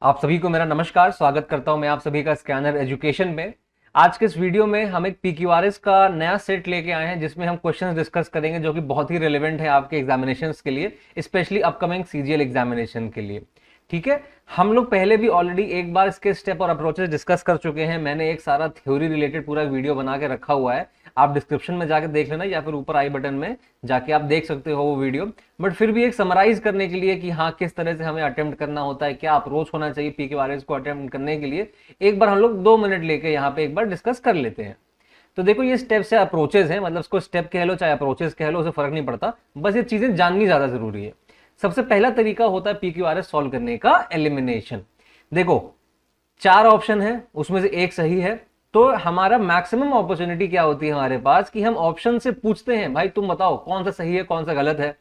आप सभी को मेरा नमस्कार। स्वागत करता हूं मैं आप सभी का स्कैनर एजुकेशन में। आज के इस वीडियो में हम एक पीक्यूआरएस का नया सेट लेके आए हैं जिसमें हम क्वेश्चंस डिस्कस करेंगे जो कि बहुत ही रिलेवेंट है आपके एग्जामिनेशंस के लिए, स्पेशली अपकमिंग सीजीएल एग्जामिनेशन के लिए। ठीक है, हम लोग पहले भी ऑलरेडी एक बार इसके स्टेप और अप्रोचेस डिस्कस कर चुके हैं। मैंने एक सारा थ्योरी रिलेटेड पूरा वीडियो बना के रखा हुआ है, आप डिस्क्रिप्शन में जाके देख लेना या फिर ऊपर आई बटन में जाके आप देख सकते हो वो वीडियो। बट फिर भी एक समराइज करने के लिए कि हाँ किस तरह से हमें अटेम्प्ट करना होता है, क्या अप्रोच होना चाहिए पीक्यूआरएस को अटेम्प्ट करने के लिए, एक बार हम लोग 2 मिनट लेके यहाँ पे एक बार डिस्कस कर लेते हैं। तो देखो ये स्टेप्स है, अप्रोचेस हैं, मतलब इसको स्टेप कह लो चाहे अप्रोचेस कह लो, उसे फर्क नहीं पड़ता, बस ये चीजें जाननी ज्यादा जरूरी है। सबसे पहला तरीका होता है पीक्यूआरएस सॉल्व करने का एलिमिनेशन। देखो 4 ऑप्शन है, उसमें से एक सही है, तो हमारा मैक्सिमम अपॉर्चुनिटी क्या होती है हमारे पास कि हम ऑप्शन से पूछते हैं भाई तुम बताओ कौन सा सही है कौन सा गलत है।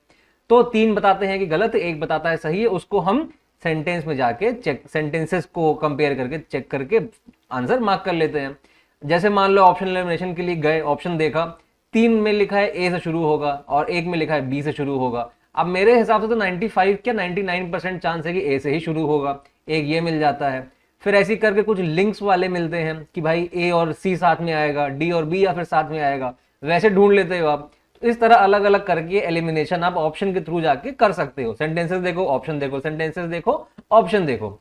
तो 3 बताते हैं कि गलत है, 1 बताता है सही है, उसको हम सेंटेंस में जाके चेक, सेंटेंसेस को कंपेयर करके चेक करके आंसर मार्क कर लेते हैं। जैसे मान लो ऑप्शन एलिमिनेशन के लिए गए, ऑप्शन देखा, 3 में लिखा है ए से शुरू होगा और 1 में लिखा है बी से शुरू होगा। अब मेरे हिसाब से तो 95 क्या 99% चांस है कि ए से ही शुरू होगा, एक ये मिल जाता है। फिर ऐसे करके कुछ लिंक्स वाले मिलते हैं कि भाई ए और सी साथ में आएगा, डी और बी या फिर साथ में आएगा, वैसे ढूंढ लेते हो आप। तो इस तरह अलग अलग करके एलिमिनेशन आप ऑप्शन के थ्रू जाके कर सकते हो। सेंटेंसेस देखो, ऑप्शन देखो, सेंटेंसेस देखो, ऑप्शन देखो।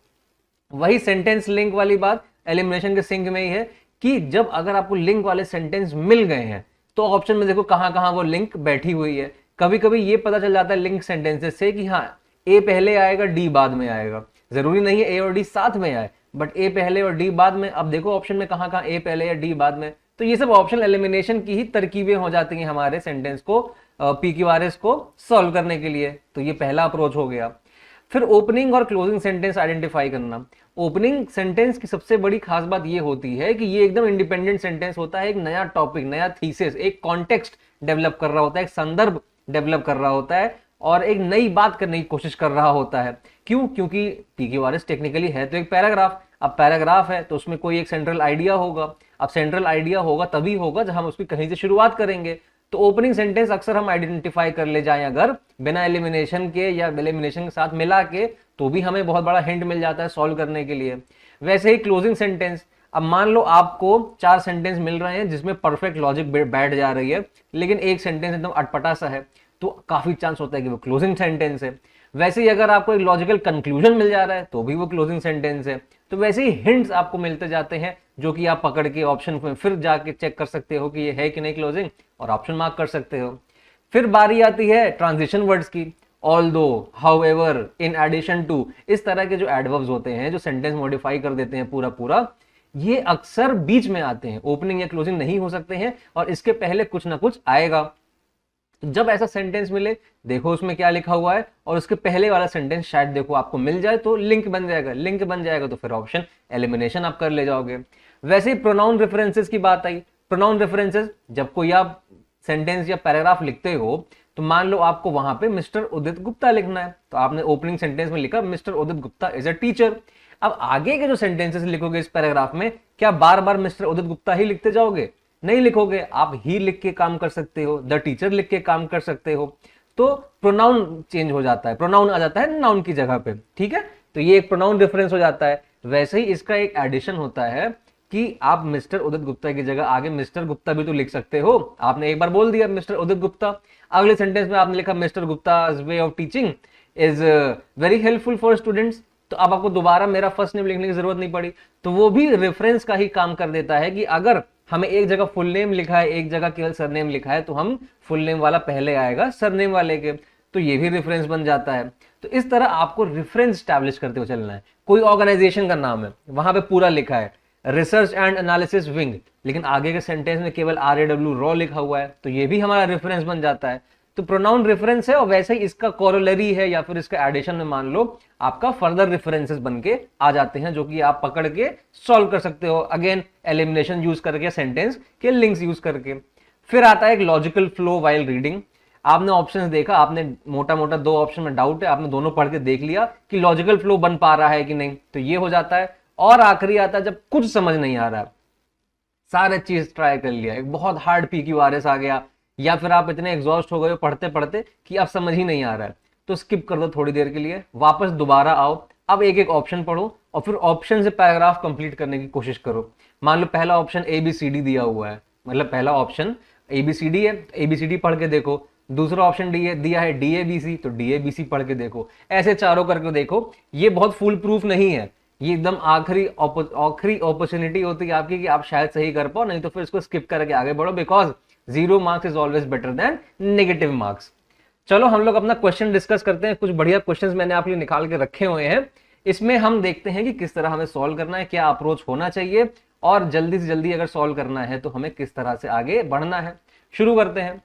वही सेंटेंस लिंक वाली बात एलिमिनेशन के सिंक में ही है कि जब अगर आपको लिंक वाले सेंटेंस मिल गए हैं तो ऑप्शन में देखो कहां कहां वो लिंक बैठी हुई है। कभी कभी ये पता चल जाता है लिंक सेंटेंसेस से कि हाँ ए पहले आएगा डी बाद में आएगा, जरूरी नहीं है ए और डी साथ में आए, बट ए पहले और डी बाद में। अब देखो ऑप्शन में कहां कहां ए पहले या डी बाद में, तो ये सब ऑप्शन एलिमिनेशन की ही तरकीबें हो जाती हैं हमारे सेंटेंस को पीक्यूआरएस को सॉल्व करने के लिए। तो ये पहला अप्रोच हो गया। फिर ओपनिंग और क्लोजिंग सेंटेंस आइडेंटिफाई करना। ओपनिंग सेंटेंस की सबसे बड़ी खास बात ये होती है कि ये एकदम इंडिपेंडेंट सेंटेंस होता है, एक नया टॉपिक, नया थीसिस, एक कॉन्टेक्स्ट डेवलप कर रहा होता है, एक संदर्भ डेवलप कर रहा होता है और एक नई बात करने की कोशिश कर रहा होता है। क्यों? क्योंकि पीक्यूआरएस टेक्निकली है तो एक पैराग्राफ। अब पैराग्राफ है तो उसमें कोई एक सेंट्रल आइडिया होगा। अब सेंट्रल आइडिया होगा तभी होगा जब हम उसकी कहीं से शुरुआत करेंगे। तो ओपनिंग सेंटेंस अक्सर हम आइडेंटिफाई कर ले जाएं अगर बिना एलिमिनेशन के या एलिमिनेशन के साथ मिला के, तो भी हमें बहुत बड़ा हिंट मिल जाता है सॉल्व करने के लिए। वैसे ही क्लोजिंग सेंटेंस, अब मान लो आपको 4 सेंटेंस मिल रहे हैं जिसमें परफेक्ट लॉजिक बैठ जा रही है, लेकिन एक सेंटेंस एकदम अटपटा सा है, तो काफी चांस होता है कि वो क्लोजिंग सेंटेंस है। वैसे ही अगर आपको एक लॉजिकल कंक्लूजन मिल जा रहा है तो भी वो क्लोजिंग सेंटेंस है। तो वैसे ही हिंट्स आपको मिलते जाते हैं जो कि आप पकड़ के ऑप्शन में फिर जाके चेक कर सकते हो कि ये है कि नहीं क्लोजिंग, और ऑप्शन मार्क कर सकते हो। फिर बारी आती है ट्रांजिशन वर्ड्स की। Although, however, in addition to, इस तरह के जो एडवर्ब्स होते हैं जो सेंटेंस मॉडिफाई कर देते हैं पूरा पूरा, ये अक्सर बीच में आते हैं, ओपनिंग या क्लोजिंग नहीं हो सकते हैं और इसके पहले कुछ ना कुछ आएगा। तो जब ऐसा सेंटेंस मिले देखो उसमें क्या लिखा हुआ है और उसके पहले वाला सेंटेंस शायद देखो आपको मिल जाए तो लिंक बन जाएगा, लिंक बन जाएगा तो फिर ऑप्शन एलिमिनेशन आप कर ले जाओगे। वैसे ही प्रोनाउन रेफरेंसेस की बात आई। प्रोनाउन रेफरेंसेस, जब कोई आप सेंटेंस या पैराग्राफ लिखते हो तो मान लो आपको वहां पे मिस्टर उदित गुप्ता लिखना है, तो आपने ओपनिंग सेंटेंस में लिखा mister Udit Gupta is a teacher. अब आगे के जो सेंटेंसेस लिखोगे इस पैराग्राफ में, क्या बार बार मिस्टर उदित गुप्ता ही लिखते जाओगे? नहीं लिखोगे, आप ही लिख के काम कर सकते हो, द टीचर लिख के काम कर सकते हो। तो प्रोनाउन चेंज हो जाता है, प्रोनाउन आ जाता है नाउन की जगह पे। ठीक है, तो ये एक प्रोनाउन रेफरेंस हो जाता है। वैसे ही इसका एक एडिशन होता है कि आप मिस्टर उदित गुप्ता की जगह आगे मिस्टर गुप्ता भी तो लिख सकते हो। आपने एक बार बोल दिया मिस्टर उदित गुप्ता, अगले सेंटेंस में आपने लिखा mister Gupta way of teaching is very helpful for students, तो अब आपको दोबारा मेरा फर्स्ट नेम लिखने की जरूरत नहीं पड़ी। तो वो भी रेफरेंस का ही काम कर देता है कि अगर हमें एक जगह फुल नेम लिखा है, एक जगह केवल सरनेम लिखा है, तो हम फुल नेम वाला पहले आएगा सरनेम वाले के, तो ये भी रेफरेंस बन जाता है। तो इस तरह आपको रेफरेंस स्टैब्लिश करते हुए चलना है। कोई ऑर्गेनाइजेशन का नाम है, वहां पे पूरा लिखा है रिसर्च एंड एनालिसिस विंग, लेकिन आगे के सेंटेंस में केवल RAW रॉ लिखा हुआ है, तो ये भी हमारा रेफरेंस बन जाता है। तो प्रोनाउन रेफरेंस है और वैसे ही इसका कोरोलरी है या फिर इसका एडिशन में मान लो आपका फर्दर रेफरेंसेस बन के आ जाते हैं जो कि आप पकड़ के सॉल्व कर सकते हो, अगेन एलिमिनेशन यूज करके, सेंटेंस के लिंक्स यूज करके। फिर आता है एक लॉजिकल फ्लो वाइल रीडिंग। आपने ऑप्शंस देखा, आपने मोटा मोटा 2 ऑप्शन में डाउट है, आपने दोनों पढ़ के देख लिया कि लॉजिकल फ्लो बन पा रहा है कि नहीं, तो ये हो जाता है। और आखिरी आता है जब कुछ समझ नहीं आ रहा है, सारे चीज ट्राई कर लिया, एक बहुत हार्ड पीक्यूआरएस आ गया, या फिर आप इतने एग्जॉस्ट हो गए पढ़ते पढ़ते कि अब समझ ही नहीं आ रहा है, तो स्किप कर दो थोड़ी देर के लिए, वापस दोबारा आओ, अब एक एक ऑप्शन पढ़ो और फिर ऑप्शन से पैराग्राफ कंप्लीट करने की कोशिश करो। मान लो पहला ऑप्शन ABCD दिया हुआ है, मतलब पहला ऑप्शन ABCD है, ABCD पढ़ के देखो। दूसरा ऑप्शन दिया है DABC, तो DABC पढ़ के देखो। ऐसे चारों करके देखो। ये बहुत फुल प्रूफ नहीं है, ये एकदम आखिरी अपॉर्चुनिटी होती है आपकी कि आप शायद सही कर पाओ, नहीं तो फिर इसको स्किप करके आगे बढ़ो, because 0 marks is always better than negative marks. चलो हम लोग अपना क्वेश्चन डिस्कस करते हैं। कुछ बढ़िया क्वेश्चंस मैंने आपके लिए निकाल के रखे हुए हैं। इसमें हम देखते हैं कि किस तरह हमें सॉल्व करना है, क्या अप्रोच होना चाहिए, और जल्दी से जल्दी अगर सॉल्व करना है तो हमें किस तरह से आगे बढ़ना है। शुरू करते हैं।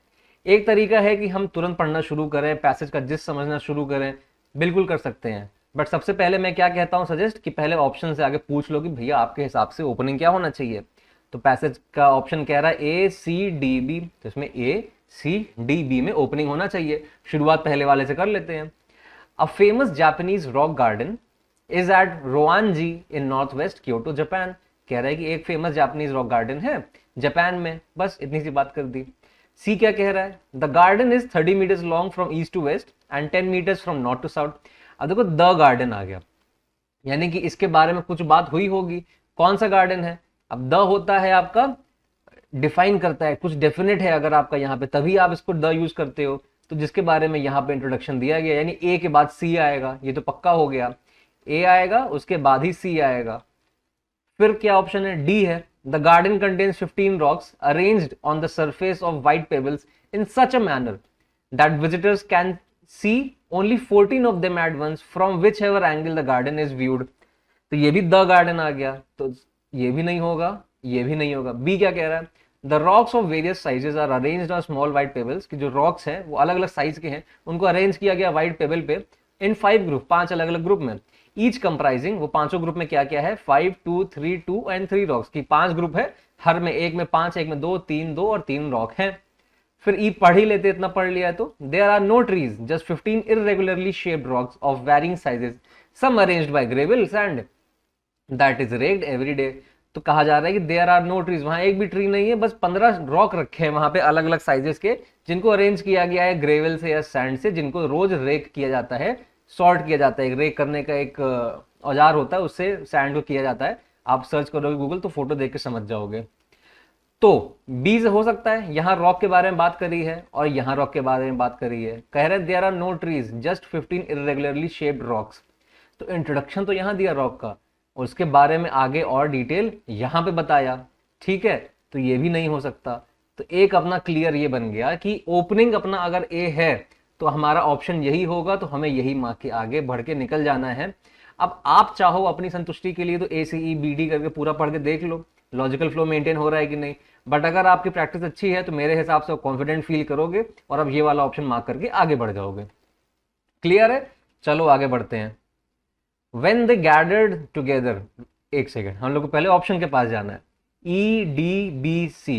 एक तरीका है कि हम तुरंत पढ़ना शुरू करें, पैसेज का जिस समझना शुरू करें, बिल्कुल कर सकते हैं। बट सबसे पहले मैं क्या कहता हूं, सजेस्ट कि पहले ऑप्शन से आगे पूछ लो कि भैया आपके हिसाब से ओपनिंग क्या होना चाहिए। तो पैसेज का ऑप्शन कह रहा है ACDB, तो इसमें ACDB में ओपनिंग होना चाहिए। शुरुआत पहले वाले से कर लेते हैं। A famous Japanese rock garden is at Ryoanji in north west Kyoto Japan. कह रहा है कि एक फेमस जापानीज रॉक गार्डन है जापान में, बस इतनी सी बात कर दी। सी क्या कह रहा है, the garden is 30 meters long from east to west and 10 meters from north to south. अब देखो द गार्डन आ गया, यानी कि इसके बारे में कुछ बात हुई होगी। कौन सा गार्डन है? अब द होता है आपका डिफाइन करता है, कुछ डेफिनेट है अगर आपका यहाँ पे, तभी आप इसको द यूज करते हो। तो जिसके बारे में यहाँ पे इंट्रोडक्शन दिया गया, यानी ए के बाद सी आएगा, ये तो पक्का हो गया। ए आएगा उसके बाद ही सी आएगा। फिर क्या ऑप्शन है? डी है, the garden contains 15 rocks arranged on the surface of white pebbles in such a manner that visitors can see only 14 of them at once from whichever angle the garden is viewed. तो ये भी the garden आ गया, तो ये भी नहीं होगा, ये भी नहीं होगा। बी क्या कह रहा है, the rocks of various sizes are arranged on small white pebbles, कि जो रॉक्स हैं वो अलग अलग साइज के हैं, उनको अरेंज किया गया व्हाइट पेबल पे इन 5 ग्रुप, 5 अलग अलग ग्रुप में। ईच कंप्राइजिंग, वो पांचों ग्रुप में क्या क्या है, 5, 2, 3, 2 एंड 3 रॉक्स की 5 ग्रुप है, हर में एक में 5, एक में 2, 3, 2 और 3 रॉक हैं। फिर ई पढ़ ही लेते, इतना पढ़ लिया है तो। There are no trees, just 15 irregularly shaped rocks of varying sizes, some arranged by gravel sand that is raked every day. तो कहा जा रहा है कि देयर आर नो ट्रीज, वहां एक भी ट्री नहीं है, बस 15 रॉक रखे हैं वहां पे अलग अलग साइजेस के, जिनको अरेंज किया गया है ग्रेवल से या सैंड से, जिनको रोज रेक किया जाता है, सॉर्ट किया जाता है। रेक करने का एक औजार होता है, उससे सैंड को किया जाता है। आप सर्च करोगे गूगल तो फोटो देख के समझ जाओगे। तो बी से हो सकता है, यहां रॉक के बारे में बात करी है और यहां रॉक के बारे में बात करी है। कह रहे there are no trees, just 15 irregularly shaped rocks. तो इंट्रोडक्शन तो यहां दिया रॉक का, और उसके बारे में आगे और डिटेल यहां पे बताया, ठीक है। तो ये भी नहीं हो सकता। तो एक अपना क्लियर ये बन गया कि ओपनिंग अपना अगर ए है तो हमारा ऑप्शन यही होगा, तो हमें यही मार्क के आगे बढ़ के निकल जाना है। अब आप चाहो अपनी संतुष्टि के लिए तो ACEBD करके पूरा पढ़ के देख लो लॉजिकल फ्लो मेंटेन हो रहा है कि नहीं। बट अगर आपकी प्रैक्टिस अच्छी है तो मेरे हिसाब से कॉन्फिडेंट फील करोगे और अब ये वाला ऑप्शन मार्क करके आगे बढ़ जाओगे। क्लियर है? चलो आगे बढ़ते हैं। When they gathered together, एक सेकेंड, हम लोग को पहले ऑप्शन के पास जाना है। EDBC,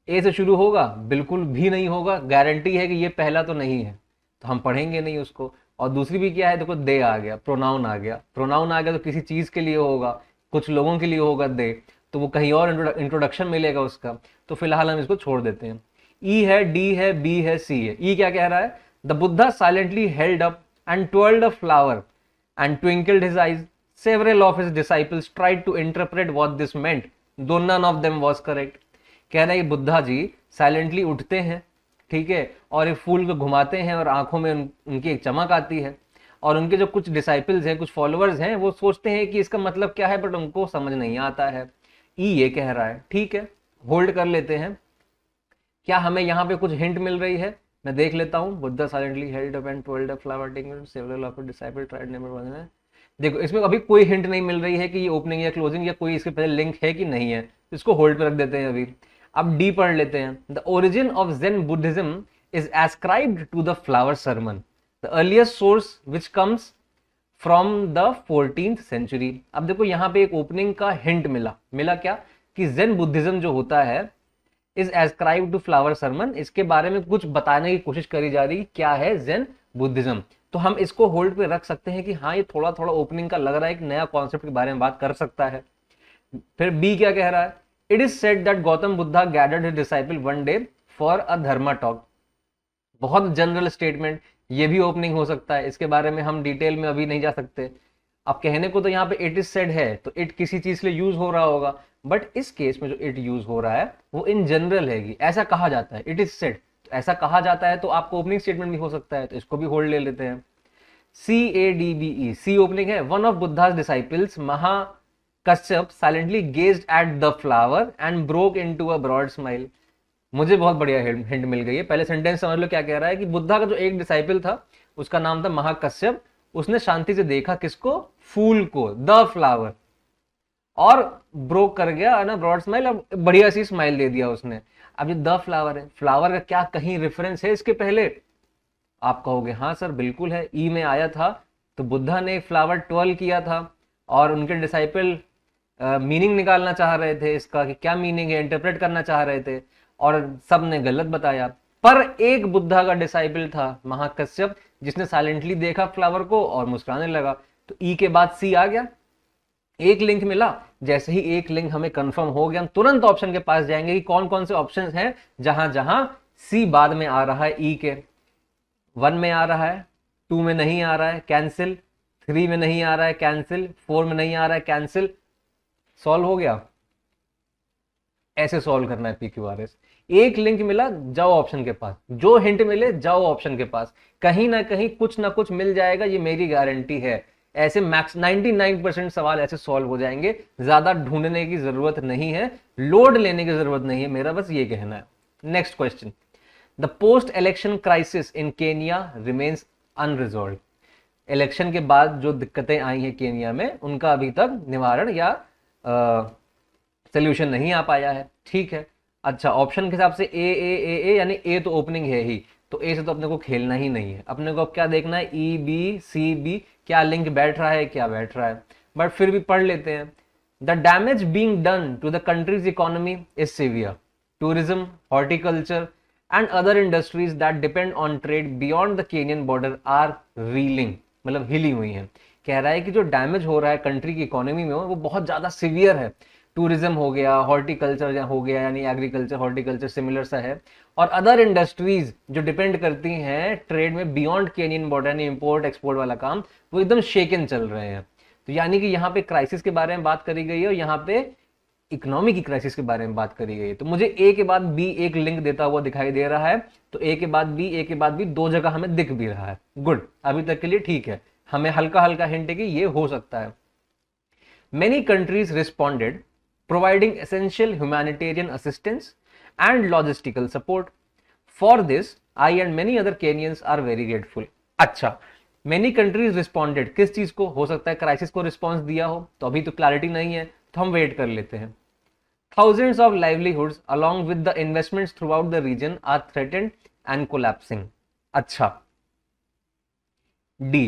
ए से शुरू होगा? बिल्कुल भी नहीं होगा, गारंटी है कि ये पहला तो नहीं है, तो हम पढ़ेंगे नहीं उसको। और दूसरी भी क्या है, देखो दे आ गया, प्रोनाउन आ गया। प्रोनाउन आ गया तो किसी चीज के लिए होगा, कुछ लोगों के लिए होगा दे, तो वो कहीं और इंट्रोडक्शन मिलेगा उसका, तो फिलहाल हम इसको छोड़ देते हैं। ई है, डी है, बी है, सी है। ई क्या कह रहा है, the Buddha silently held up and twirled a flower and twinkled his eyes. Several of his disciples tried to interpret what this meant, though none of them was correct. कह रहा है कि बुद्धा जी साइलेंटली उठते हैं, ठीक है, और एक फूल को घुमाते हैं और आंखों में उनकी एक चमक आती है, और उनके जो कुछ डिसाइपल्स हैं, कुछ फॉलोअर्स हैं, वो सोचते हैं कि इसका मतलब क्या है, बट उनको समझ नहीं आता है। ई ये कह रहा है, ठीक है, होल्ड कर लेते हैं। क्या हमें यहाँ पे कुछ हिंट मिल रही है? मैं देख लेता हूँ। Buddha silently held up and twirled a flower twinkled several of his disciple tried never one है। देखो इसमें अभी कोई हिंट नहीं मिल रही है कि ये ओपनिंग या क्लोजिंग या कोई इसके पहले लिंक है कि नहीं है, इसको होल्ड पे रख देते हैं अभी। अब डी पढ़ लेते हैं। The origin of Zen Buddhism is ascribed to the flower sermon, the earliest source which comes from the 14th century। अब देखो यहाँ पे एक ओपनिंग का हिंट मिला क्या, कि ज़ेन बुद्धिज्म जो होता है is ascribe to flower sermon, इसके बारे में कुछ बताने की कोशिश करी जा रही, क्या है ज़ेन बुद्धिज्म। तो हम इसको होल्ड पे रख सकते हैं कि हाँ ये थोड़ा थोड़ा ओपनिंग का लग रहा है, एक नया कॉन्सेप्ट के बारे में बात कर सकता है। फिर बी क्या कह रहा है, it is said that Gautam Buddha gathered his disciple one day for a Dharma talk. बहुत जनरल स्टेटमेंट, ये भी ओपनिंग हो सकता है, इसके बारे में हम डिटेल में अभी नहीं जा सकते। अब कहने को तो यहाँ पे इट इज सेड है, तो इट किसी चीज के लिए यूज हो रहा होगा, बट इस केस में जो इट यूज हो रहा है वो इन जनरल है, ऐसा कहा जाता है, इट इज सेड, तो ऐसा कहा जाता है, तो आपको ओपनिंग स्टेटमेंट भी हो सकता है, तो इसको भी होल्ड ले लेते हैं। CADBE, सी ओपनिंग है। One of Buddha's disciples Mahakashyap silently gazed at the flower and broke into a broad smile. मुझे बहुत बढ़िया हिंट मिल गई है। पहले सेंटेंस समझ लो क्या कह रहा है कि बुद्धा का जो एक डिसाइपल था उसका नाम था महाकश्यप, उसने शांति से देखा किसको? फूल को, द फ्लावर, और ब्रोक कर गया ना ब्रॉड स्माइल, अब बढ़िया सी स्माइल दे दिया उसने। अब ये द फ्लावर है, फ्लावर का क्या कहीं रेफरेंस है इसके पहले? आप कहोगे हाँ सर बिल्कुल है, ई में आया था, तो बुद्धा ने फ्लावर ट्वेल्व किया था और उनके डिसाइपल मीनिंग निकालना चाह रहे थे इसका कि क्या मीनिंग है, इंटरप्रेट करना चाह रहे थे, और सब ने गलत बताया। पर एक बुद्धा का डिसाइपल था महाकश्यप जिसने साइलेंटली देखा फ्लावर को और मुस्कुराने लगा, तो ई के बाद सी आ गया, एक लिंक मिला। जैसे ही एक लिंक हमें कंफर्म हो गया, हम तुरंत ऑप्शन के पास जाएंगे कि कौन कौन से ऑप्शन हैं जहां जहां सी बाद में आ रहा है ई के। 1 में आ रहा है, 2 में नहीं आ रहा है, कैंसिल। 3 में नहीं आ रहा है, कैंसिल। 4 में नहीं आ रहा है, कैंसिल। सॉल्व हो गया। ऐसे सॉल्व करना है PQRS। एक लिंक मिला, जाओ ऑप्शन के पास, जो हिंट मिले जाओ ऑप्शन के पास, कहीं ना कहीं कुछ ना कुछ मिल जाएगा, ये मेरी गारंटी है। ऐसे मैक्स 99% सवाल ऐसे सॉल्व हो जाएंगे, ज्यादा ढूंढने की जरूरत नहीं है, लोड लेने की जरूरत नहीं है, मेरा बस ये कहना है। Next question, the post election crisis in Kenya remains unresolve. Election के बाद जो दिक्कतें आई हैं केनिया में, उनका अभी तक निवारण या सोल्यूशन नहीं आ पाया है। ठीक है, अच्छा, ऑप्शन के हिसाब से ए यानी ए तो ओपनिंग है ही, तो ए से तो अपने को खेलना ही नहीं है, अपने को अब क्या देखना है, EBCB क्या लिंक बैठ रहा है, क्या बैठ रहा है, बट फिर भी पढ़ लेते हैं। The damage being done to the country's economy is severe. Tourism, horticulture and other industries that depend on trade beyond the Kenyan border are reeling, मतलब हिली हुई हैं। कह रहा है कि जो डैमेज हो रहा है कंट्री की इकोनॉमी में वो बहुत ज्यादा सीवियर है। टूरिज्म हो गया, हॉर्टिकल्चर हो गया, यानी एग्रीकल्चर हॉर्टिकल्चर सिमिलर सा है, और अदर इंडस्ट्रीज जो डिपेंड करती हैं ट्रेड में बियॉन्ड केनियन बॉर्डर, यानी इंपोर्ट एक्सपोर्ट वाला काम, वो एकदम शेकन चल रहे हैं। तो यानी कि यहाँ पे क्राइसिस के बारे में बात करी गई है और यहाँ पे इकोनॉमी की क्राइसिस के बारे में बात करी गई है। तो मुझे ए के बाद बी एक लिंक देता हुआ दिखाई दे रहा है, तो ए के बाद बी दो जगह हमें दिख भी रहा है। गुड, अभी तक के लिए ठीक है, हमें हल्का हल्का हिंट है कि ये हो सकता है। Many countries responded providing essential humanitarian assistance and logistical support. For this, I and many other Kenyans are very grateful. अच्छा, many countries responded, किस चीज को? हो सकता है क्राइसिस को रिस्पॉन्स दिया हो, तो अभी तो क्लैरिटी नहीं है, तो हम वेट कर लेते हैं। Thousands of livelihoods along with the investments throughout the region are threatened and collapsing. अच्छा, D,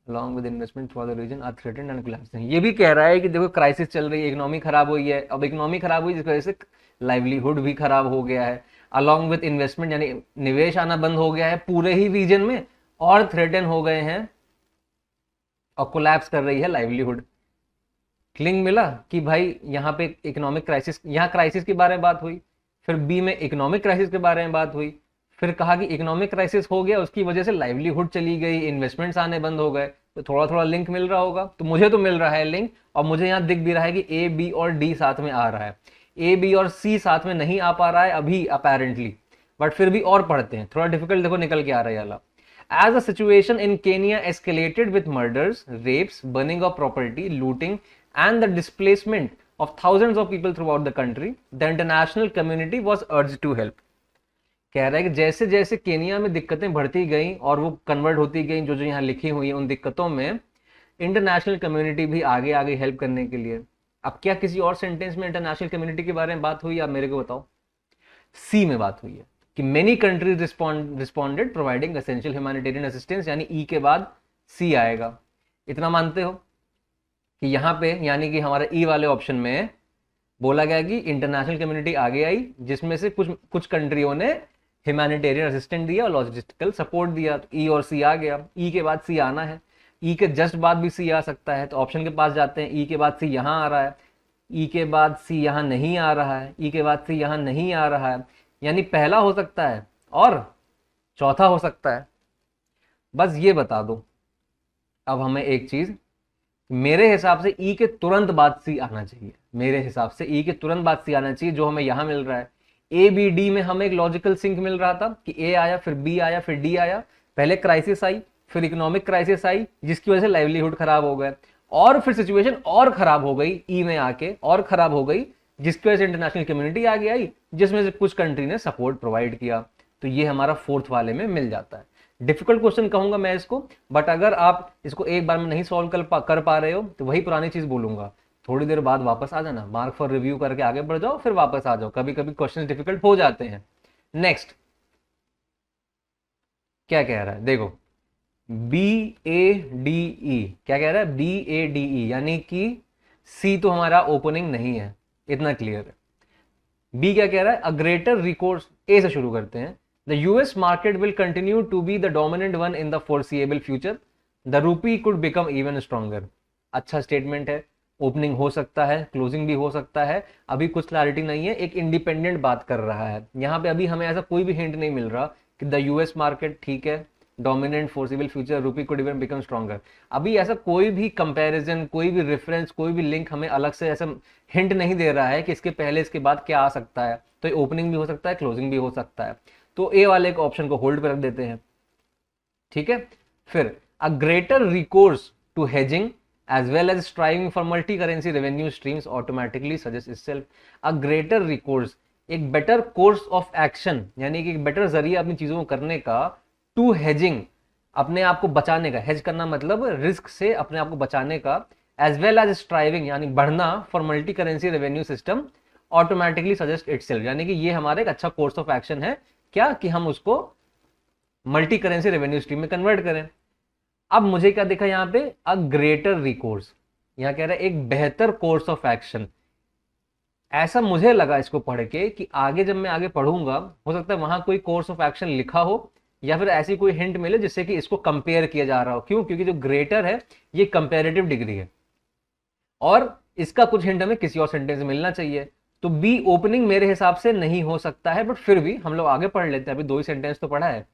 along with investment throughout the region are threatened and collapsing। ये भी कह रहा है कि देखो क्राइसिस चल रही है, इकोनॉमी खराब हुई है, अब इकोनॉमी खराब हुई जिस वजह से लाइवलीहुड भी खराब हो गया है, अलॉन्ग विद इन्वेस्टमेंट यानी निवेश आना बंद हो गया है पूरे ही रीजन में, और थ्रेटन हो गए हैं और कोलैप्स कर रही है लाइवलीहुड। क्लिंग मिला कि भाई यहाँ पे इकोनॉमिक क्राइसिस, यहाँ क्राइसिस के बारे में बात हुई, फिर बी में इकोनॉमिक क्राइसिस के बारे में बात हुई, फिर कहा कि इकोनॉमिक क्राइसिस हो गया उसकी वजह से लाइवलीहुड चली गई, इन्वेस्टमेंट्स आने बंद हो गए, तो थोड़ा थोड़ा लिंक मिल रहा होगा। तो मुझे तो मिल रहा है लिंक, और मुझे यहाँ दिख भी रहा है कि ए बी और डी साथ में आ रहा है, ए बी और सी साथ में नहीं आ पा रहा है अभी अपेरेंटली, बट फिर भी और पढ़ते हैं, थोड़ा डिफिकल्ट देखो निकल के आ रहा है वाला। As the situation in Kenya escalated with murders, rapes, burning of property, looting, and the displacement of thousands of people throughout the country, the international community was urged to help. कह रहा है कि जैसे जैसे केनिया में दिक्कतें बढ़ती गई और वो कन्वर्ट होती गई जो जो यहाँ लिखी हुई है उन दिक्कतों में, इंटरनेशनल कम्युनिटी भी आगे आगे हेल्प करने के लिए। अब क्या किसी और सेंटेंस में इंटरनेशनल कम्युनिटी के बारे में बात हुई, आप मेरे को बताओ। सी में बात हुई है कि many countries responded providing essential humanitarian assistance, यानी ई के बाद सी आएगा। इतना मानते हो कि यहाँ पे यानी कि हमारा ई वाले ऑप्शन में बोला गया कि इंटरनेशनल कम्युनिटी आगे आई, जिसमें से कुछ कंट्रियों ने ह्यूमैनिटेरियन असिस्टेंट दिया और लॉजिस्टिकल सपोर्ट दिया, तो ई और सी आ गया। ई के बाद सी आना है, ई के जस्ट बाद भी सी आ सकता है, तो ऑप्शन के पास जाते हैं। ई के बाद सी यहाँ आ रहा है, ई के बाद सी यहाँ नहीं आ रहा है, ई के बाद सी यहाँ नहीं आ रहा है, यानी पहला हो सकता है और चौथा हो सकता है। बस ये बता दो अब हमें एक चीज, मेरे हिसाब से ई के तुरंत बाद सी आना चाहिए, मेरे हिसाब से ई के तुरंत बाद सी आना चाहिए, जो हमें यहां मिल रहा है। ए बी डी में हमें एक लॉजिकल सिंक मिल रहा था कि ए आया, फिर बी आया, फिर डी आया, पहले क्राइसिस आई, फिर इकोनॉमिक क्राइसिस आई जिसकी वजह से लाइवलीहुड खराब हो गए, और फिर सिचुएशन और खराब हो गई ई में आके, और खराब हो गई, जिसकी वजह से इंटरनेशनल कम्युनिटी आगे आई, जिसमें से कुछ कंट्री ने सपोर्ट प्रोवाइड किया। तो ये हमारा फोर्थ वाले में मिल जाता है। डिफिकल्ट क्वेश्चन कहूंगा मैं इसको, बट अगर आप इसको एक बार में नहीं सॉल्व कर पा रहे हो तो वही पुरानी चीज बोलूंगा, थोड़ी देर बाद वापस आ जाना, मार्क फॉर रिव्यू करके आगे बढ़ जाओ, फिर वापस आ जाओ, कभी कभी क्वेश्चन डिफिकल्ट हो जाते हैं। नेक्स्ट क्या कह रहा है देखो, बी ए डी ई, क्या कह रहा है, बी ए डी ई, यानी कि सी तो हमारा ओपनिंग नहीं है, इतना क्लियर है। बी क्या कह रहा है, अ ग्रेटर रिकोर्स, ए से शुरू करते हैं, the US market will continue to be the dominant one in the foreseeable future, the rupee could become even stronger. अच्छा स्टेटमेंट है, ओपनिंग हो सकता है, क्लोजिंग भी हो सकता है, अभी कुछ क्लैरिटी नहीं है, एक इंडिपेंडेंट बात कर रहा है यहाँ पे। अभी हमें ऐसा कोई भी हिंट नहीं मिल रहा कि द यूएस मार्केट ठीक है, डोमिनेंट फोर्सिबल फ्यूचर, रूपी कुड इवन बिकम स्ट्रॉन्गर। अभी ऐसा कोई भी कंपैरिजन, कोई भी रेफरेंस, कोई भी लिंक हमें अलग से ऐसा हिंट नहीं दे रहा है कि इसके पहले इसके बाद क्या आ सकता है। तो ये ओपनिंग भी हो सकता है, क्लोजिंग भी हो सकता है। तो ए वाले को ऑप्शन को होल्ड पर रख देते हैं, ठीक है। फिर a greater recourse to hedging as well as striving for multi currency revenue streams automatically suggests itself a greater recourse, एक बेटर कोर्स ऑफ एक्शन, यानी कि एक बेटर जरिया अपनी चीजों को करने का, टू हेजिंग, अपने आप को बचाने का, हेज करना मतलब रिस्क से अपने आप को बचाने का, एज वेल एज स्ट्राइविंग यानी बढ़ना, for multi currency revenue system automatically suggest itself, यानी कि ये हमारा एक अच्छा कोर्स ऑफ एक्शन है, क्या कि हम उसको मल्टी करेंसी रेवेन्यू स्ट्रीम में कन्वर्ट करें। अब मुझे क्या देखा यहाँ पे, अ ग्रेटर रिकोर्स, यहाँ कह रहा है एक बेहतर कोर्स ऑफ एक्शन। ऐसा मुझे लगा इसको पढ़ के कि आगे जब मैं आगे पढ़ूंगा हो सकता है वहां कोई कोर्स ऑफ एक्शन लिखा हो, या फिर ऐसी कोई हिंट मिले जिससे कि इसको कंपेयर किया जा रहा हो। क्यों? क्योंकि जो ग्रेटर है ये कंपेरेटिव डिग्री है, और इसका कुछ हिंट हमें किसी और सेंटेंस में मिलना चाहिए। तो बी ओपनिंग मेरे हिसाब से नहीं हो सकता है, बट फिर भी हम लोग आगे पढ़ लेते हैं, अभी दो ही सेंटेंस तो पढ़ा है।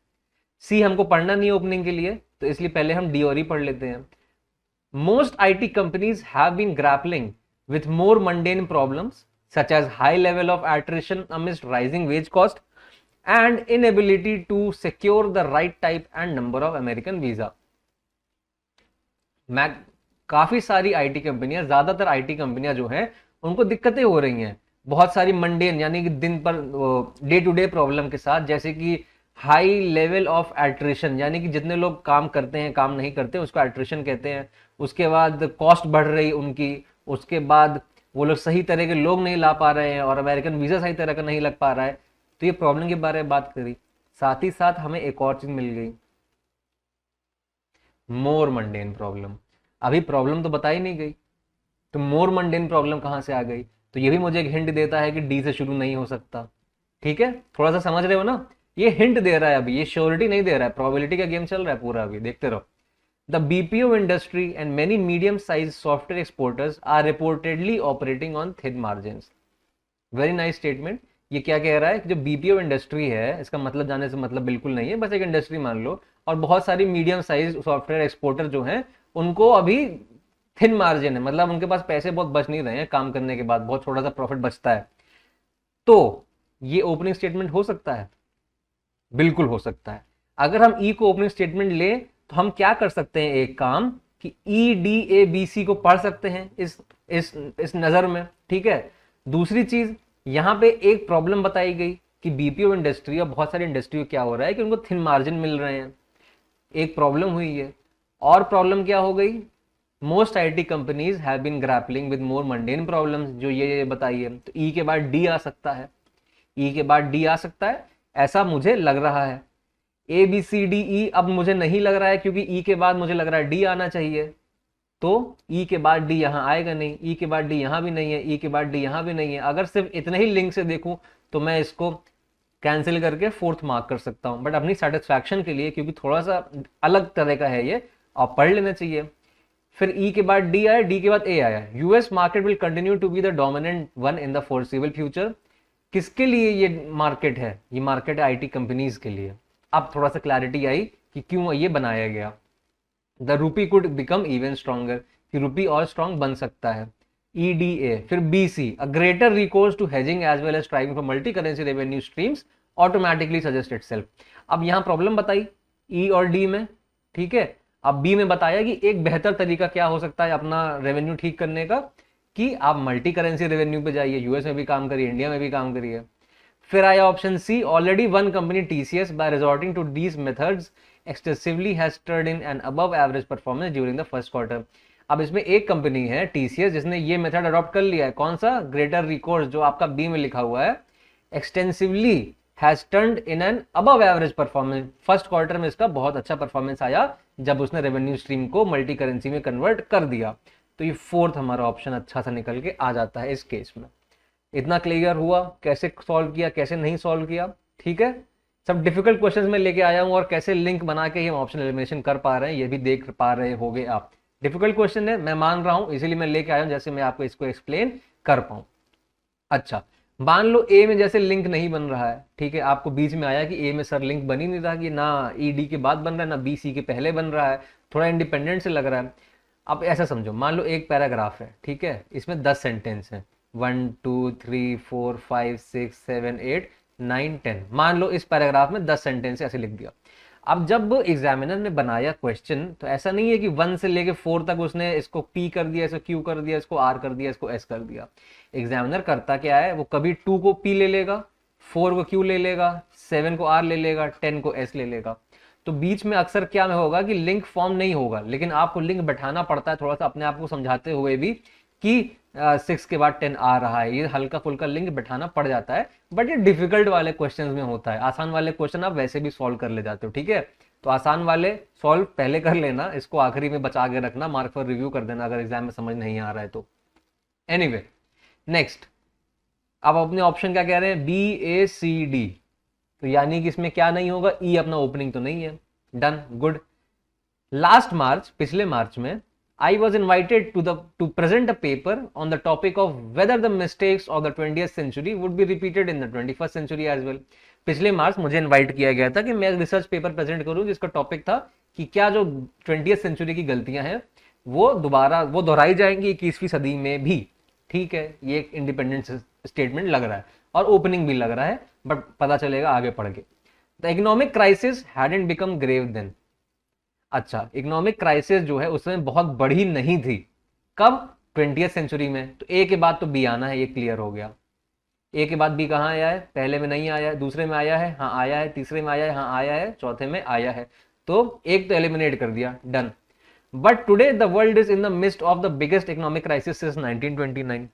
सी हमको पढ़ना नहीं ओपनिंग के लिए, तो इसलिए पहले हम डी और ई पढ़ लेते हैं। Most IT companies have been grappling with more mundane problems such as high level of attrition amidst rising wage cost and inability to secure the right type and number of American visa. मैं काफी सारी IT कंपनियां, ज्यादातर IT कंपनियां जो हैं उनको दिक्कतें हो रही हैं, बहुत सारी मंडेन यानी कि दिन per day to day problem के साथ, जैसे कि हाई लेवल ऑफ एट्रिशन, यानी कि जितने लोग काम करते हैं काम नहीं करते उसको एट्रिशन कहते हैं। उसके बाद कॉस्ट बढ़ रही उनकी, उसके बाद वो लोग सही तरह के लोग नहीं ला पा रहे हैं, और अमेरिकन वीजा सही तरह का नहीं लग पा रहा है। तो ये प्रॉब्लम के बारे में बात करी, साथ ही साथ हमें एक और चीज मिल गई, मोर मंडेन प्रॉब्लम। अभी प्रॉब्लम तो बताई नहीं गई, तो मोर मंडेन प्रॉब्लम कहां से आ गई? तो ये भी मुझे एक हिंट देता है कि डी से शुरू नहीं हो सकता। ठीक है, थोड़ा सा समझ रहे हो ना, ये हिंट दे रहा है, अभी ये श्योरिटी नहीं दे रहा है, प्रोबेबिलिटी का गेम चल रहा है पूरा, अभी देखते रहो। The BPO industry and many medium size software exporters are reportedly operating on thin margin. Very nice statement. ये क्या कह रहा है कि जो बीपीओ इंडस्ट्री है, इसका मतलब जाने से मतलब बिल्कुल नहीं है, बस एक इंडस्ट्री मान लो, और बहुत सारी मीडियम साइज सॉफ्टवेयर एक्सपोर्टर जो हैं उनको अभी थिन मार्जिन है, मतलब उनके पास पैसे बहुत बच नहीं रहे हैं, काम करने के बाद बहुत थोड़ा सा प्रॉफिट बचता है। तो ये ओपनिंग स्टेटमेंट हो सकता है, बिल्कुल हो सकता है। अगर हम ई को ओपनिंग स्टेटमेंट लें तो हम क्या कर सकते हैं, एक काम कि E D A B C को पढ़ सकते हैं इस नजर में, ठीक है। दूसरी चीज, यहां पे एक प्रॉब्लम बताई गई कि बीपीओ इंडस्ट्री और बहुत सारी इंडस्ट्री को क्या हो रहा है कि उनको थिन मार्जिन मिल रहे हैं, एक प्रॉब्लम हुई है। और प्रॉब्लम क्या हो गई, most IT companies have been grappling with more mundane problems, जो ये बताई है। तो ई के बाद डी आ सकता है, ई के बाद डी आ सकता है, ऐसा मुझे लग रहा है। A B C D E अब मुझे नहीं लग रहा है, क्योंकि ई के बाद मुझे लग रहा है डी आना चाहिए। तो ई के बाद डी यहां आएगा नहीं, ई के बाद डी यहां भी नहीं है, ई के बाद डी यहां भी नहीं है। अगर सिर्फ इतने ही लिंक से देखूं तो मैं इसको कैंसिल करके फोर्थ मार्क कर सकता हूं, बट अपनी सेटिस्फैक्शन के लिए, क्योंकि थोड़ा सा अलग तरह का है ये, आप पढ़ लेना चाहिए। फिर ई के बाद डी आया, डी के बाद ए आया। US market will continue to be the dominant one in the foreseeable future. किसके लिए ये मार्केट है? ये मार्केट है आईटी कंपनीज के लिए। अब थोड़ा सा क्लैरिटी आई कि क्यों ये बनाया गया। The rupee could become even stronger, कि रूपी और स्ट्रॉन्ग बन सकता है। EDA, फिर BC, a greater recourse to hedging as well as striving for multi currency revenue streams automatically suggest itself. अब यहां प्रॉब्लम बताई E और D में, ठीक है। अब B में बताया कि एक बेहतर तरीका क्या हो सकता है अपना रेवेन्यू ठीक करने का, कि आप मल्टी करेंसी रेवेन्यू पे जाइए, यूएस में भी काम करिए, इंडिया में भी काम करिए। फिर आया option C, already one company TCS by resorting to these methods extensively has turned in an above average performance during the first quarter. अब इसमें एक कंपनी है TCS जिसने ये मेथड अडॉप्ट कर लिया है, कौन सा, ग्रेटर रिकोर्स, जो आपका बी में लिखा हुआ है, extensively has turned in an above average performance. First quarter में इसका बहुत अच्छा परफॉर्मेंस आया जब उसने रेवेन्यू स्ट्रीम को मल्टी करेंसी में कन्वर्ट कर दिया। तो ये फोर्थ हमारा ऑप्शन अच्छा सा निकल के आ जाता है इस केस में। इतना क्लियर हुआ कैसे सॉल्व किया, कैसे नहीं सॉल्व किया, ठीक है। सब डिफिकल्ट क्वेश्चंस में लेके आया हूं और कैसे लिंक बना के हम ऑप्शन एलिमिनेशन कर पा रहे हैं ये भी देख पा रहे होगे आप। डिफिकल्ट क्वेश्चन है, मैं मान रहा हूं, इसीलिए मैं लेके आया हूं जैसे मैं आपको इसको एक्सप्लेन कर पाऊं। अच्छा, मान लो ए में जैसे लिंक नहीं बन रहा है, ठीक है, आपको बीच में आया कि ए में सर लिंक बन ही नहीं रहा, कि ना ED के बाद बन रहा है ना BC के पहले बन रहा है, थोड़ा इंडिपेंडेंट से लग रहा है। अब ऐसा समझो, मान लो एक पैराग्राफ है, ठीक है, इसमें 10 सेंटेंस है, 1 2 3 4 5 6 7 8 9 10, मान लो इस पैराग्राफ में 10 सेंटेंस ऐसे लिख दिया। अब जब एग्जामिनर ने बनाया क्वेश्चन तो ऐसा नहीं है कि 1 से लेके 4 तक उसने इसको P कर दिया, इसको Q कर दिया, इसको R कर दिया, इसको S कर दिया। एग्जामिनर करता क्या है, वो कभी 2 को P ले लेगा, 4 को Q ले लेगा, 7 को R ले लेगा, 10 को S ले लेगा। तो बीच में अक्सर क्या होगा कि लिंक फॉर्म नहीं होगा, लेकिन आपको लिंक बैठाना पड़ता है थोड़ा सा अपने आप को समझाते हुए भी कि 6 के बाद 10 आ रहा है, ये हल्का फुल्का लिंक बैठाना पड़ जाता है। बट ये डिफिकल्ट वाले क्वेश्चंस में होता है, आसान वाले क्वेश्चन आप वैसे भी सॉल्व कर ले जाते हो, ठीक है। तो आसान वाले सॉल्व पहले कर लेना, इसको आखिरी में बचा के रखना, मार्क पर रिव्यू कर देना अगर एग्जाम में समझ नहीं आ रहा है तो। एनीवे, नेक्स्ट, अब अपने ऑप्शन क्या कह रहे हैं, BACD, तो यानी कि इसमें क्या नहीं होगा, E अपना ओपनिंग तो नहीं है, डन, गुड। लास्ट मार्च, पिछले मार्च में, I was invited to present a paper on the topic of whether the mistakes of the 20th century would be repeated in the 21st century as well। पिछले मार्च मुझे invite किया गया था कि मैं research paper present करूं जिसका topic था कि क्या जो 20th सेंचुरी की गलतियां हैं वो दोहराई जाएंगी 21वीं सदी में भी, ठीक है। ये एक इंडिपेंडेंट स्टेटमेंट लग रहा है और ओपनिंग भी लग रहा है, बट पता चलेगा आगे पढ़ के। The economic crisis hadn't become grave then. अच्छा, इकोनॉमिक क्राइसिस जो है उसमें बहुत बड़ी नहीं थी, कब, 20th सेंचुरी में। तो ए के बाद तो बी आना है, ये क्लियर हो गया। ए के बाद बी कहाँ आया है, पहले में नहीं आया है, दूसरे में आया है, हाँ आया है, तीसरे में आया है, हाँ आया है, चौथे में आया है, तो एक तो एलिमिनेट कर दिया, done. But today the world is in the mist of the biggest economic crisis since 1929।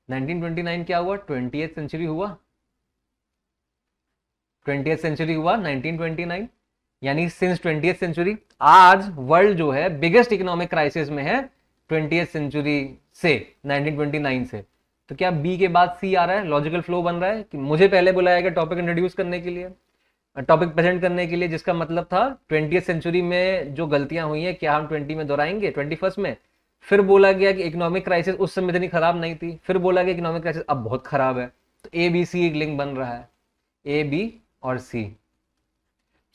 1929 क्या हुआ, 20th सेंचुरी हुआ, 20th सेंचुरी हुआ 1929, यानी सिंस 20th सेंचुरी। आज वर्ल्ड जो है बिगेस्ट इकोनॉमिक क्राइसिस में है 20th सेंचुरी से, 1929 से। तो क्या बी के बाद सी आ रहा है, लॉजिकल फ्लो बन रहा है कि मुझे पहले बुलाया गया टॉपिक इंट्रोड्यूस करने के लिए, टॉपिक प्रेजेंट करने के लिए, जिसका मतलब था 20th सेंचुरी में जो गलतियां हुई हैं क्या हम 20 में दोहराएंगे 21st में। फिर बोला गया कि इकोनॉमिक क्राइसिस उस समय इतनी खराब नहीं थी, फिर बोला गया इकोनॉमिक क्राइसिस अब बहुत खराब है। तो ABC एक लिंक बन रहा है, AB और C।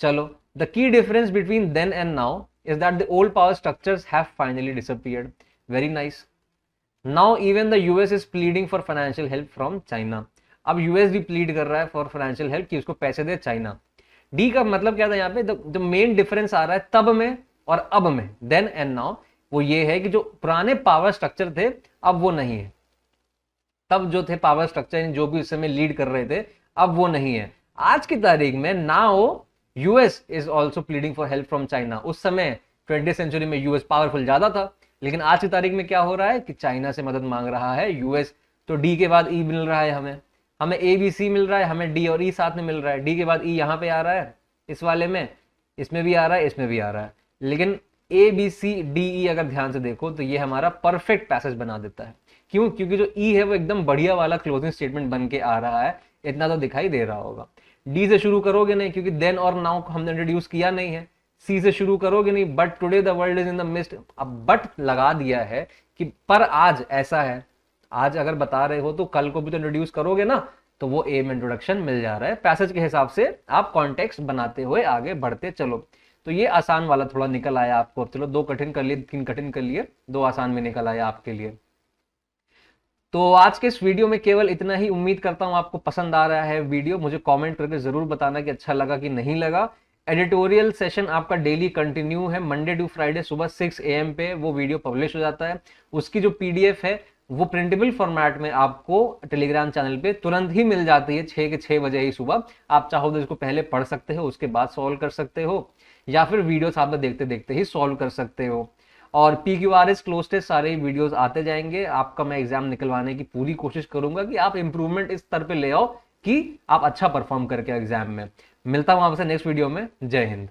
चलो, the key difference between then and now is that the old power structures have finally disappeared। Very nice। Now even the US is pleading for financial help from China। अब US भी plead कर रहा है for financial help कि उसको पैसे दे China. D का मतलब क्या था यहाँ पे, जो मेन डिफरेंस आ रहा है तब में और अब में, देन एंड नाउ, वो ये है कि जो पुराने पावर स्ट्रक्चर थे अब वो नहीं है। तब जो थे पावर स्ट्रक्चर जो भी उस समय लीड कर रहे थे अब वो नहीं है। आज की तारीख में now US is also pleading for help from China. उस समय 20th सेंचुरी में US पावरफुल ज्यादा था, लेकिन आज की तारीख में क्या हो रहा है कि चाइना से मदद मांग रहा है US। तो डी के बाद ई मिल रहा है, हमें ABC मिल रहा है, हमें डी और ई साथ में मिल रहा है। डी के बाद ई यहाँ पे आ रहा है इस वाले में, इसमें भी आ रहा है, इसमें भी आ रहा है। लेकिन ABCDE अगर ध्यान से देखो तो ये हमारा परफेक्ट पैसेज बना देता है। क्यों? क्योंकि जो ई है वो एकदम बढ़िया वाला क्लोजिंग स्टेटमेंट बन के आ रहा है, इतना तो दिखाई दे रहा होगा। डी से शुरू करोगे नहीं क्योंकि देन और नाउ को हमने इंट्रोड्यूस किया नहीं है। सी से शुरू करोगे नहीं, but today the world is in the mist. अब बट लगा दिया है कि पर आज ऐसा है, आज अगर बता रहे हो तो कल को भी तो इंट्रोड्यूस करोगे ना, तो वो ए में इंट्रोडक्शन मिल जा रहा है। पैसेज के हिसाब से आप कॉन्टेक्स्ट बनाते हुए आगे बढ़ते चलो। तो ये आसान वाला थोड़ा निकल आया आपको। अब चलो 2 कठिन कर लिए, 3 कठिन कर लिए, 2 आसान भी निकल आया आपके लिए। तो आज के इस वीडियो में केवल इतना ही। उम्मीद करता हूं आपको पसंद आ रहा है वीडियो। मुझे कमेंट करके जरूर बताना कि अच्छा लगा कि नहीं लगा। एडिटोरियल सेशन आपका डेली कंटिन्यू है, मंडे टू फ्राइडे सुबह 6 AM पे वो वीडियो पब्लिश हो जाता है। उसकी जो PDF है वो प्रिंटेबल फॉर्मेट में आपको टेलीग्राम चैनल पे तुरंत ही मिल जाती है, 6 के 6 बजे ही सुबह। आप चाहो तो इसको पहले पढ़ सकते हो, उसके बाद सॉल्व कर सकते हो, या फिर वीडियो साथ में देखते देखते ही सॉल्व कर सकते हो। और PQRS क्लोज टेस्ट सारे वीडियोस आते जाएंगे। आपका मैं एग्जाम निकलवाने की पूरी कोशिश करूंगा कि आप इंप्रूवमेंट इस स्तर पे ले आओ कि आप अच्छा परफॉर्म करके एग्जाम में। मिलता हूं आपसे नेक्स्ट वीडियो में। जय हिंद।